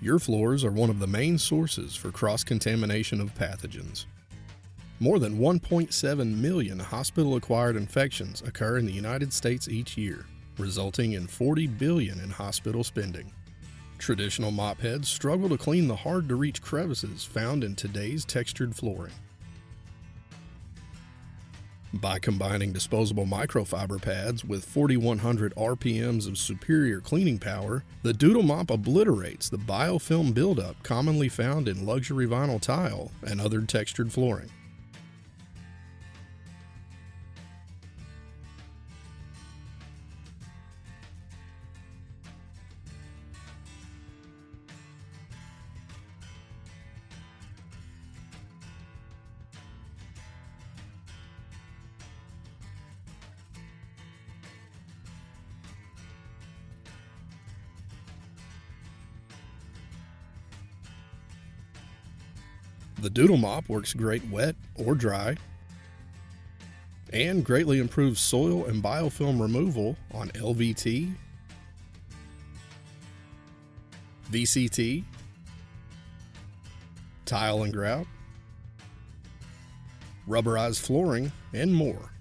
Your floors are one of the main sources for cross-contamination of pathogens. More than 1.7 million hospital-acquired infections occur in the United States each year, resulting in $40 billion in hospital spending. Traditional mop heads struggle to clean the hard-to-reach crevices found in today's textured flooring. By combining disposable microfiber pads with 4,100 RPMs of superior cleaning power, the Doodle Mop obliterates the biofilm buildup commonly found in luxury vinyl tile and other textured flooring. The Doodle Mop works great wet or dry and greatly improves soil and biofilm removal on LVT, VCT, tile and grout, rubberized flooring, and more.